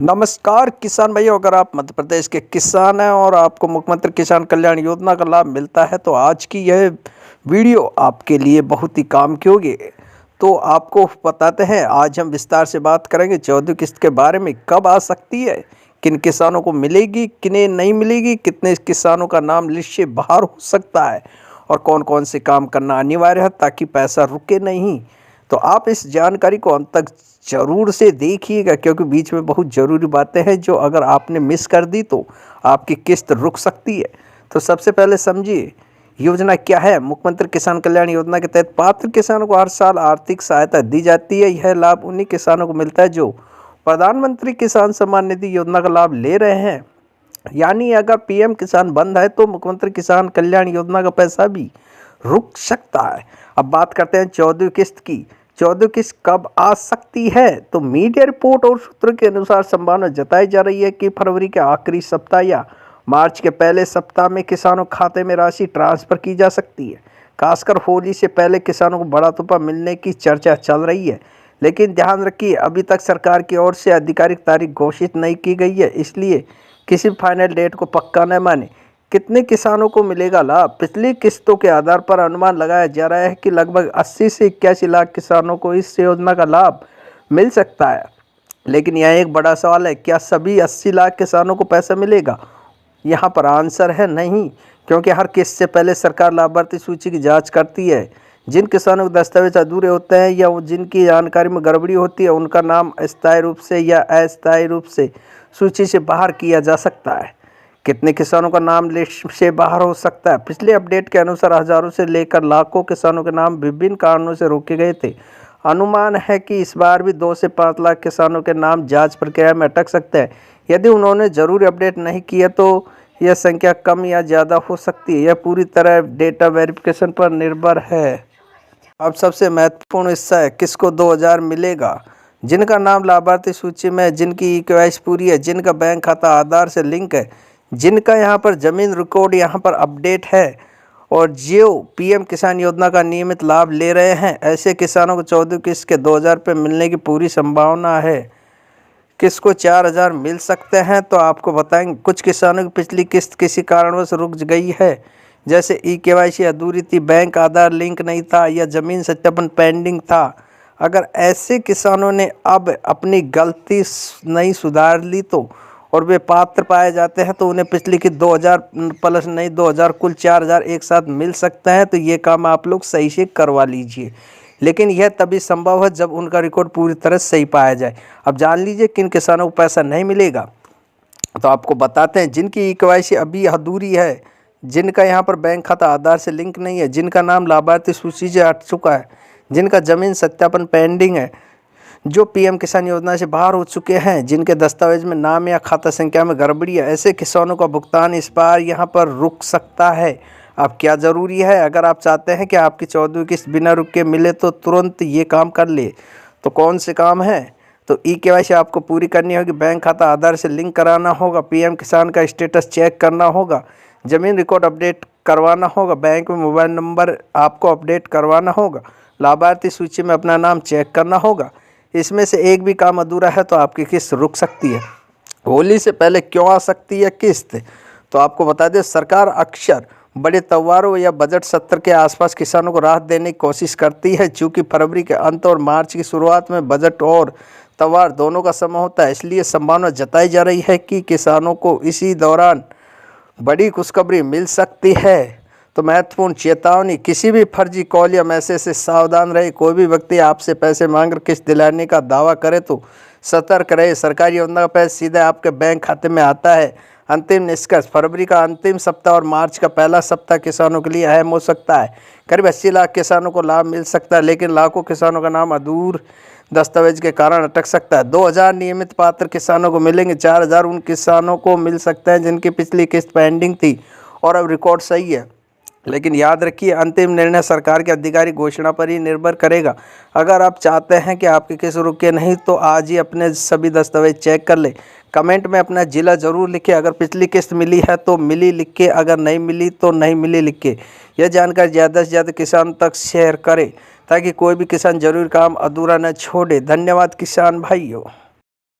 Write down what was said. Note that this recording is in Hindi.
नमस्कार किसान भाइयों, अगर आप मध्य प्रदेश के किसान हैं और आपको मुख्यमंत्री किसान कल्याण योजना का लाभ मिलता है तो आज की यह वीडियो आपके लिए बहुत ही काम की होगी। तो आपको बताते हैं, आज हम विस्तार से बात करेंगे 14वीं किस्त के बारे में। कब आ सकती है, किन किसानों को मिलेगी, किन्हें नहीं मिलेगी, कितने किसानों का नाम लिस्ट से बाहर हो सकता है और कौन कौन से काम करना अनिवार्य है ताकि पैसा रुके नहीं। तो आप इस जानकारी को अंत तक ज़रूर से देखिएगा, क्योंकि बीच में बहुत ज़रूरी बातें हैं जो अगर आपने मिस कर दी तो आपकी किस्त रुक सकती है। तो सबसे पहले समझिए योजना क्या है। मुख्यमंत्री किसान कल्याण योजना के तहत पात्र किसानों को हर साल आर्थिक सहायता दी जाती है। यह लाभ उन्हीं किसानों को मिलता है जो प्रधानमंत्री किसान सम्मान निधि योजना का लाभ ले रहे हैं। यानी अगर पीएम किसान बंद है तो मुख्यमंत्री किसान कल्याण योजना का पैसा भी रुक सकता है। अब बात करते हैं 14वीं किस्त की। 14वीं किस्त कब आ सकती है, तो मीडिया रिपोर्ट और सूत्रों के अनुसार संभावना जताई जा रही है कि फरवरी के आखिरी सप्ताह या मार्च के पहले सप्ताह में किसानों के खाते में राशि ट्रांसफर की जा सकती है। खासकर होली से पहले किसानों को बड़ा तोहफा मिलने की चर्चा चल रही है, लेकिन ध्यान रखिए अभी तक सरकार की ओर से आधिकारिक तारीख घोषित नहीं की गई है, इसलिए किसी फाइनल डेट को पक्का न माने। कितने किसानों को मिलेगा लाभ। पिछली किस्तों के आधार पर अनुमान लगाया जा रहा है कि लगभग 80 से 81 लाख किसानों को इस योजना का लाभ मिल सकता है। लेकिन यह एक बड़ा सवाल है, क्या सभी 80 लाख किसानों को पैसा मिलेगा। यहाँ पर आंसर है नहीं, क्योंकि हर किस्त से पहले सरकार लाभार्थी सूची की जाँच करती है। जिन किसानों के दस्तावेज अधूरे होते हैं या जिनकी जानकारी में गड़बड़ी होती है, उनका नाम अस्थायी रूप से या अस्थायी रूप से सूची से बाहर किया जा सकता है। कितने किसानों का नाम लिस्ट से बाहर हो सकता है। पिछले अपडेट के अनुसार हजारों से लेकर लाखों किसानों के नाम विभिन्न कारणों से रोके गए थे। अनुमान है कि इस बार भी 2 से 5 लाख किसानों के नाम जांच प्रक्रिया में अटक सकते हैं। यदि उन्होंने जरूरी अपडेट नहीं किया तो यह संख्या कम या ज़्यादा हो सकती है। यह पूरी तरह डेटा वेरिफिकेशन पर निर्भर है। अब सबसे महत्वपूर्ण हिस्सा है, किसको 2000 मिलेगा। जिनका नाम लाभार्थी सूची में, जिनकी केवाईसी पूरी है, जिनका बैंक खाता आधार से लिंक है, जिनका यहाँ पर ज़मीन रिकॉर्ड यहाँ पर अपडेट है और जो पीएम किसान योजना का नियमित लाभ ले रहे हैं, ऐसे किसानों को 14वीं किस्त के 2000 रुपये मिलने की पूरी संभावना है। किसको 4000 मिल सकते हैं, तो आपको बताएंगे। कुछ किसानों की पिछली किस्त किसी कारणवश रुक गई है, जैसे केवाईसी अधूरी थी, बैंक आधार लिंक नहीं था या ज़मीन सत्यापन पेंडिंग था। अगर ऐसे किसानों ने अब अपनी गलती नहीं सुधार ली तो और वे पात्र पाए जाते हैं तो उन्हें पिछली की 2000 प्लस नहीं 2000 कुल 4000 एक साथ मिल सकते हैं। तो ये काम आप लोग सही से करवा लीजिए, लेकिन यह तभी संभव है जब उनका रिकॉर्ड पूरी तरह सही पाया जाए। अब जान लीजिए किन किसानों को पैसा नहीं मिलेगा, तो आपको बताते हैं। जिनकी केवाईसी अभी अधूरी है, जिनका यहाँ पर बैंक खाता आधार से लिंक नहीं है, जिनका नाम लाभार्थी सूची से हट चुका है, जिनका ज़मीन सत्यापन पेंडिंग है, जो पीएम किसान योजना से बाहर हो चुके हैं, जिनके दस्तावेज में नाम या खाता संख्या में गड़बड़ी है, ऐसे किसानों का भुगतान इस बार यहाँ पर रुक सकता है। अब क्या ज़रूरी है, अगर आप चाहते हैं कि आपकी 14वीं किस्त बिना रुके मिले तो तुरंत ये काम कर ले। तो कौन से काम है, तो केवाईसी आपको पूरी करनी होगी, बैंक खाता आधार से लिंक कराना होगा, पीएम किसान का स्टेटस चेक करना होगा, ज़मीन रिकॉर्ड अपडेट करवाना होगा, बैंक में मोबाइल नंबर आपको अपडेट करवाना होगा, लाभार्थी सूची में अपना नाम चेक करना होगा। इसमें से एक भी काम अधूरा है तो आपकी किस्त रुक सकती है। होली से पहले क्यों आ सकती है किस्त, तो आपको बता दें, सरकार अक्सर बड़े त्योहारों या बजट सत्र के आसपास किसानों को राहत देने की कोशिश करती है। चूँकि फरवरी के अंत और मार्च की शुरुआत में बजट और त्योहार दोनों का समय होता है, इसलिए संभावना जताई जा रही है कि किसानों को इसी दौरान बड़ी खुशखबरी मिल सकती है। तो महत्वपूर्ण चेतावनी, किसी भी फर्जी कॉल या मैसेज से सावधान रहे। कोई भी व्यक्ति आपसे पैसे मांगकर किस्त दिलाने का दावा करे तो सतर्क रहे। सरकारी योजना का पैसा सीधे आपके बैंक खाते में आता है। अंतिम निष्कर्ष, फरवरी का अंतिम सप्ताह और मार्च का पहला सप्ताह किसानों के लिए अहम हो सकता है। करीब 80 लाख किसानों को लाभ मिल सकता है, लेकिन लाखों किसानों का नाम अधूर दस्तावेज के कारण अटक सकता है। 2000 नियमित पात्र किसानों को मिलेंगे, 4000 उन किसानों को मिल सकते हैं जिनकी पिछली किस्त पेंडिंग थी और अब रिकॉर्ड सही है। लेकिन याद रखिए, अंतिम निर्णय सरकार के आधिकारिक घोषणा पर ही निर्भर करेगा। अगर आप चाहते हैं कि आपकी किस्त रुके नहीं तो आज ही अपने सभी दस्तावेज चेक कर ले। कमेंट में अपना ज़िला ज़रूर लिखें। अगर पिछली किस्त मिली है तो मिली लिख के, अगर नहीं मिली तो नहीं मिली लिख के। यह जानकारी ज़्यादा से ज़्यादा किसानों तक शेयर करें ताकि कोई भी किसान जरूरी काम अधूरा न छोड़े। धन्यवाद किसान भाइयों।